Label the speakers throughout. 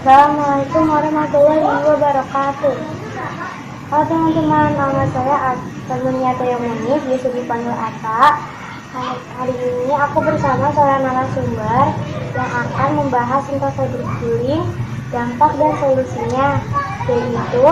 Speaker 1: Assalamualaikum warahmatullahi wabarakatuh. Halo teman-teman, nama saya sebelumnya Tayamuni, biasa dipanggil Ata. Hari ini aku bersama seorang narasumber yang akan membahas tentang cyberbullying, dampak dan solusinya, yaitu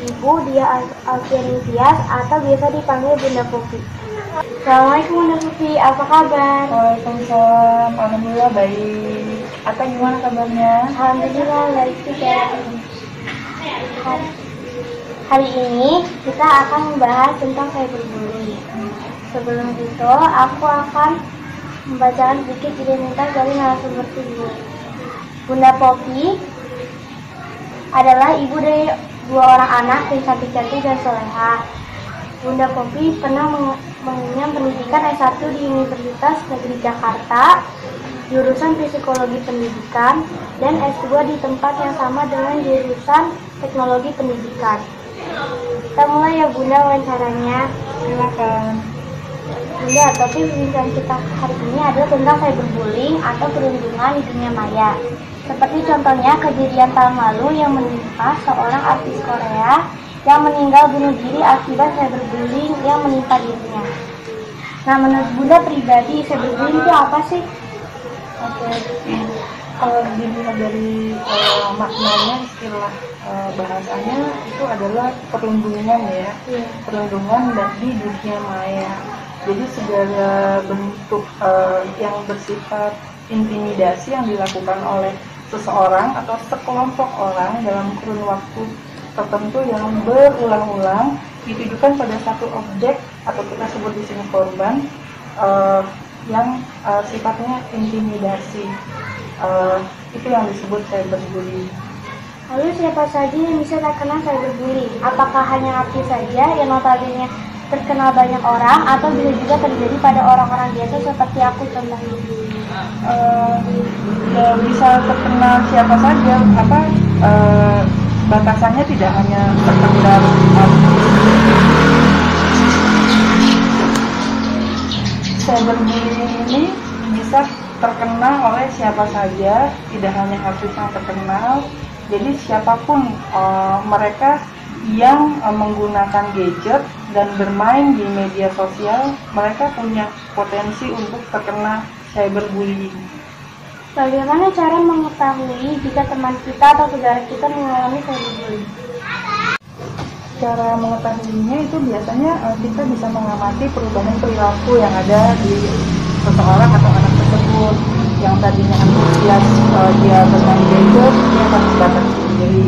Speaker 1: Ibu Dia Alfianias atau biasa dipanggil Bunda Popi. Assalamualaikum Bunda Popi, apa kabar?
Speaker 2: Waalaikumsalam, alhamdulillah baik. Ata gimana kabarnya?
Speaker 1: Alhamdulillah baik juga. Hari ini kita akan membahas tentang cyberbullying. Sebelum itu, aku akan membacakan sedikit identitas dari narasumber tersebut. Bunda Popi adalah ibu dari 2 orang anak yang cantik-cantik dan soleha. Bunda Popi pernah mengenyam pendidikan S1 di Universitas Negeri Jakarta, jurusan Psikologi Pendidikan, dan S2 di tempat yang sama dengan jurusan Teknologi Pendidikan. Kita mulai ya Bunda wawancaranya.
Speaker 2: Silakan.
Speaker 1: Bunda, topik pembicaraan kita hari ini adalah tentang cyberbullying atau perundungan di dunia maya. Seperti contohnya kejadian tahun lalu yang menimpa seorang artis Korea yang meninggal bunuh diri akibat cyberbullying yang menimpa dirinya. Nah, menurut Bunda pribadi, cyberbullying itu apa sih?
Speaker 2: Oke, kalau dilihat dari maknanya, istilah bahasanya itu adalah perundungan ya, perundungan di dunia maya. Jadi segala bentuk yang bersifat intimidasi yang dilakukan oleh seseorang atau sekelompok orang dalam kurun waktu tertentu yang berulang-ulang ditujukan pada satu objek atau kita sebut di sini korban yang sifatnya intimidasi, itu yang disebut cyberbullying.
Speaker 1: Lalu siapa saja yang bisa terkena cyberbullying? Apakah hanya artis saja yang notabene terkenal banyak orang, atau bisa juga terjadi pada orang-orang biasa seperti aku contohnya?
Speaker 2: Ya bisa terkena siapa saja. Batasannya tidak hanya sekedar cyberbullying ini bisa terkena oleh siapa saja, tidak hanya artis yang terkenal. Jadi siapapun mereka yang menggunakan gadget dan bermain di media sosial, mereka punya potensi untuk terkena cyberbullying.
Speaker 1: Bagaimana cara mengetahui jika teman kita atau saudara kita mengalami cyberbullying?
Speaker 2: Cara mengetahuinya itu biasanya kita bisa mengamati perubahan perilaku yang ada di seseorang atau anak tersebut. Yang tadinya antusias dia bermain gadget, dia akan membatasi diri.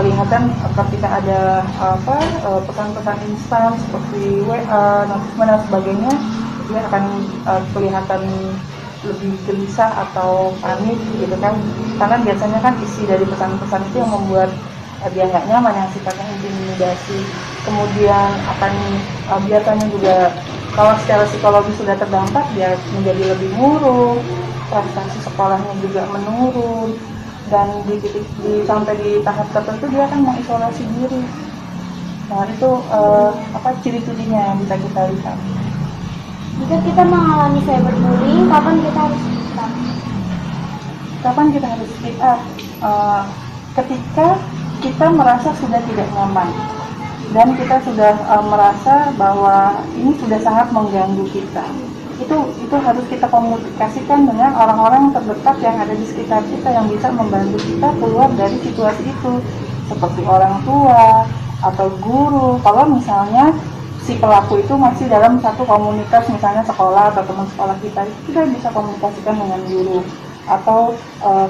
Speaker 2: Kelihatan ketika ada pesan-pesan instan seperti WA, notifikasi dan sebagainya, dia akan kelihatan lebih gelisah atau panik gitu kan, karena biasanya kan isi dari pesan-pesan itu yang membuat dia nggak nyaman, yang sifatnya intimidasi. Kemudian akan biasanya juga kalau secara psikologi sudah terdampak, dia menjadi lebih murung, prestasi sekolahnya juga menurun, dan sampai di tahap tertentu dia akan mengisolasi diri. Nah itu ciri-cirinya yang bisa kita lihat.
Speaker 1: Jika kita mengalami cyberbullying, kapan kita harus speak up?
Speaker 2: Kapan kita harus speak up? Ketika kita merasa sudah tidak nyaman dan kita sudah merasa bahwa ini sudah sangat mengganggu kita. Itu harus kita komunikasikan dengan orang-orang yang terdekat yang ada di sekitar kita, yang bisa membantu kita keluar dari situasi itu, seperti orang tua atau guru. Kalau misalnya si pelaku itu masih dalam satu komunitas, misalnya sekolah atau teman sekolah kita bisa komunikasikan dengan guru atau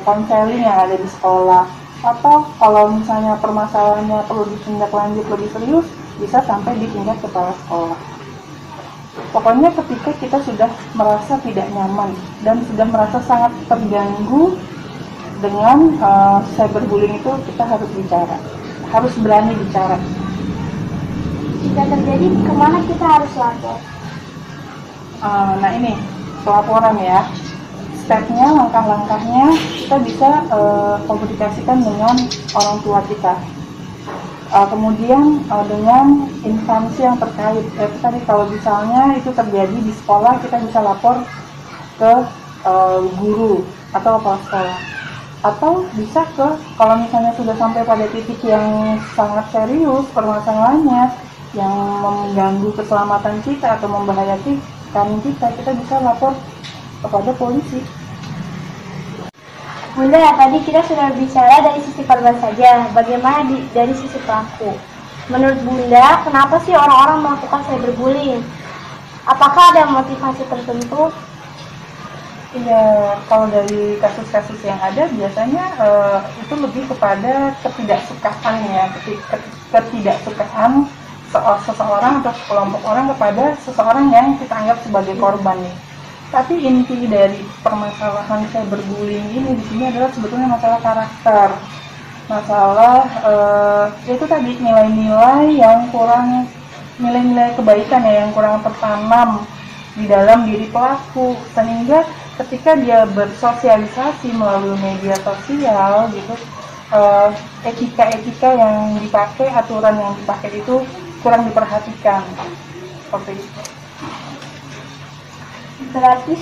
Speaker 2: konseling yang ada di sekolah. Atau kalau misalnya permasalahannya perlu ditindaklanjut lebih serius, bisa sampai di tingkat kepala sekolah. Pokoknya ketika kita sudah merasa tidak nyaman dan sudah merasa sangat terganggu dengan cyberbullying itu, kita harus bicara, harus berani bicara.
Speaker 1: Jika terjadi, kemana kita harus lapor?
Speaker 2: Nah ini pelaporan ya. Stepnya, langkah-langkahnya kita bisa komunikasikan dengan orang tua kita. Kemudian dengan instansi yang terkait. Tadi kalau misalnya itu terjadi di sekolah, kita bisa lapor ke guru atau kepala sekolah. atau bisa ke, kalau misalnya sudah sampai pada titik yang sangat serius permasalahannya, yang mengganggu keselamatan kita atau membahayakan kita bisa lapor kepada polisi.
Speaker 1: Bunda, tadi kita sudah bicara dari sisi korban saja, bagaimana dari sisi pelaku? Menurut Bunda, kenapa sih orang-orang melakukan cyberbullying? Apakah ada motivasi tertentu?
Speaker 2: Ya, kalau dari kasus-kasus yang ada biasanya itu lebih kepada ketidaksukaan ya, ketidaksukaan seseorang atau kelompok orang kepada seseorang yang kita anggap sebagai korban nih. Tapi inti dari permasalahan cyberbullying ini di sini adalah sebetulnya masalah karakter, masalah itu tadi nilai-nilai yang kurang, nilai-nilai kebaikan ya yang kurang tertanam di dalam diri pelaku, sehingga ketika dia bersosialisasi melalui media sosial gitu, etika-etika yang dipakai, aturan yang dipakai itu kurang diperhatikan seperti itu.
Speaker 1: Berarti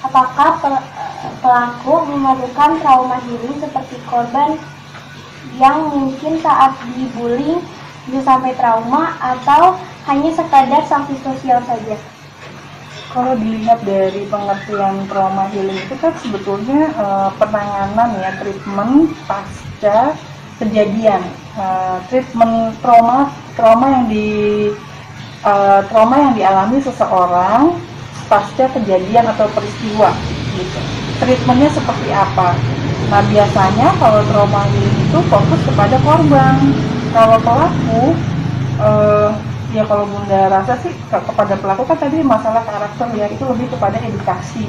Speaker 1: apakah pelaku memerlukan trauma healing seperti korban yang mungkin saat dibullying bisa sampai trauma, atau hanya sekadar sanksi sosial saja?
Speaker 2: Kalau dilihat dari pengertian trauma healing itu kan sebetulnya penanganan ya, treatment pasca kejadian, treatment trauma yang dialami seseorang pasca kejadian atau peristiwa gitu. Treatmentnya seperti apa? Nah, biasanya kalau trauma healing itu fokus kepada korban. Kalau pelaku ya kalau Bunda rasa sih kepada pelaku kan tadi masalah karakter ya, itu lebih kepada edukasi.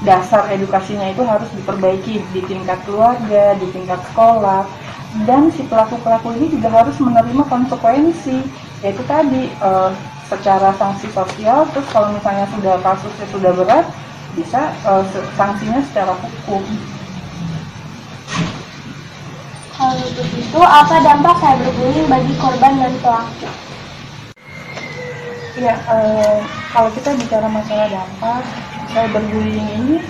Speaker 2: Dasar edukasinya itu harus diperbaiki di tingkat keluarga, di tingkat sekolah. Dan si pelaku-pelaku ini juga harus menerima konsekuensi, yaitu tadi secara sanksi sosial. Terus kalau misalnya kasusnya sudah berat, bisa sanksinya secara hukum.
Speaker 1: Kalau begitu, apa dampak cyberbullying bagi korban dan pelaku?
Speaker 2: Ya, kalau kita bicara masalah dampak, cyberbullying ini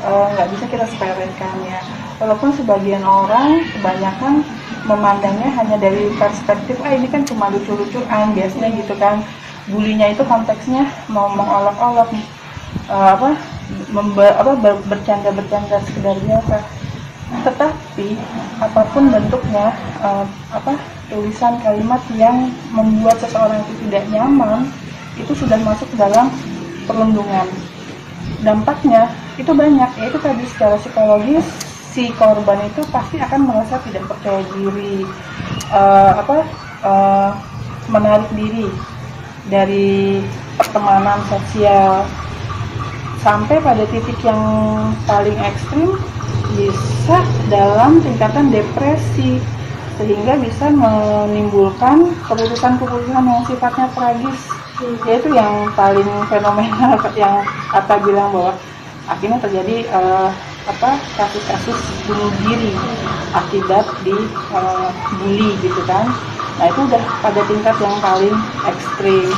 Speaker 2: nggak bisa kita sepelekan ya. Walaupun sebagian orang, kebanyakan memandangnya hanya dari perspektif, ini kan cuma lucu-lucuan, biasanya gitu kan. Bulinya itu konteksnya mau mengolok-olok, bercanda-bercanda sekedar biasa. Tetapi apapun bentuknya, tulisan kalimat yang membuat seseorang itu tidak nyaman, itu sudah masuk dalam perundungan. Dampaknya itu banyak, yaitu tadi secara psikologis si korban itu pasti akan merasa tidak percaya diri, menarik diri dari pertemanan sosial, sampai pada titik yang paling ekstrim bisa dalam tingkatan depresi, sehingga bisa menimbulkan keputusan-keputusan yang sifatnya tragis, yaitu yang paling fenomenal yang Atta bilang bahwa akhirnya terjadi kasus-kasus bunuh diri akibat bully gitu kan. Nah, itu udah pada tingkat yang paling ekstrim,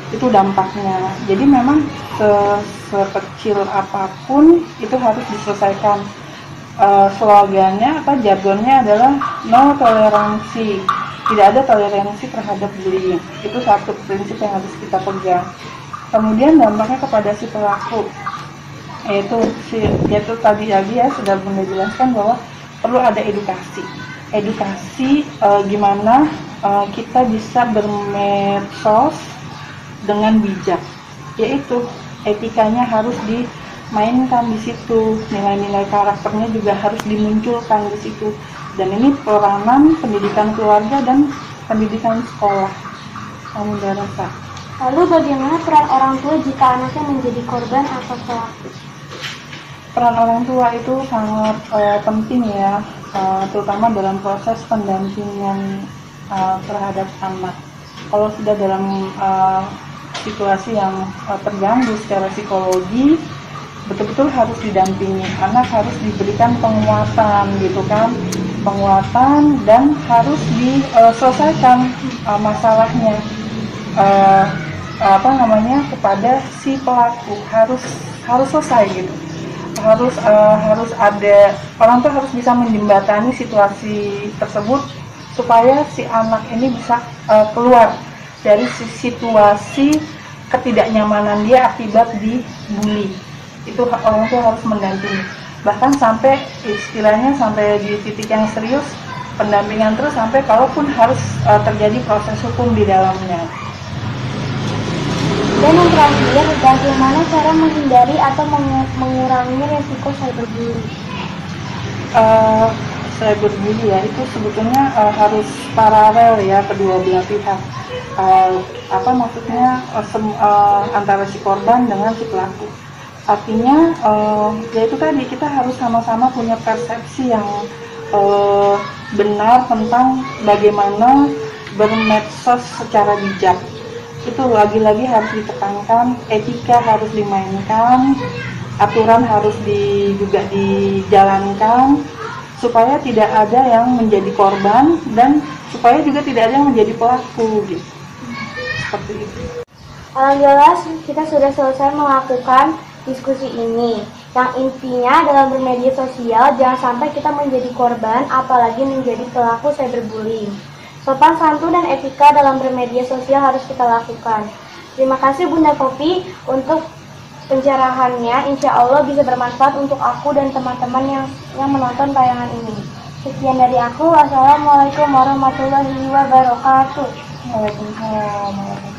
Speaker 2: itu dampaknya. Jadi memang sekecil apapun itu harus diselesaikan. Slogannya jargonnya adalah no toleransi, tidak ada toleransi terhadap bullying. Itu satu prinsip yang harus kita pegang. Kemudian dampaknya kepada si pelaku, yaitu tadi lagi ya sudah Bunda jelaskan bahwa perlu ada edukasi gimana kita bisa bermedsos dengan bijak, yaitu etikanya harus dimainkan di situ, nilai-nilai karakternya juga harus dimunculkan di situ. Dan ini peranan pendidikan keluarga dan pendidikan sekolah. Kamu udah rasa?
Speaker 1: Lalu bagaimana peran orang tua jika anaknya menjadi korban atau pelaku?
Speaker 2: Peran orang tua itu sangat penting ya, terutama dalam proses pendampingan terhadap anak. Kalau sudah dalam situasi yang terganggu secara psikologi, betul-betul harus didampingi. Anak harus diberikan penguatan gitu kan, penguatan, dan harus diselesaikan masalahnya kepada si pelaku, harus selesai gitu. harus ada orang tua harus bisa menjembatani situasi tersebut supaya si anak ini bisa keluar dari situasi ketidaknyamanan dia akibat dibully. Itu orang tua harus mendampingi, bahkan sampai istilahnya sampai di titik yang serius, pendampingan terus sampai kalaupun harus terjadi proses hukum di dalamnya.
Speaker 1: Dan yang terakhir, bagaimana cara menghindari atau mengurangi resiko cyberbullying?
Speaker 2: Cyberbullying ya itu sebetulnya harus paralel ya kedua belah pihak. Apa maksudnya antara si korban dengan si pelaku. Artinya ya itu tadi kita harus sama-sama punya persepsi yang benar tentang bagaimana bermedsos secara bijak. Itu lagi-lagi harus ditekankan, etika harus dimainkan, aturan harus juga dijalankan supaya tidak ada yang menjadi korban dan supaya juga tidak ada yang menjadi pelaku gitu. Seperti itu.
Speaker 1: Alhamdulillah kita sudah selesai melakukan diskusi ini. Yang intinya dalam bermedia sosial jangan sampai kita menjadi korban apalagi menjadi pelaku cyberbullying. Sopan santun dan etika dalam bermedia sosial harus kita lakukan. Terima kasih Bunda Popi untuk pencerahannya. Insya Allah bisa bermanfaat untuk aku dan teman-teman yang menonton tayangan ini. Sekian dari aku. Wassalamualaikum warahmatullahi wabarakatuh.
Speaker 2: Waalaikumsalam.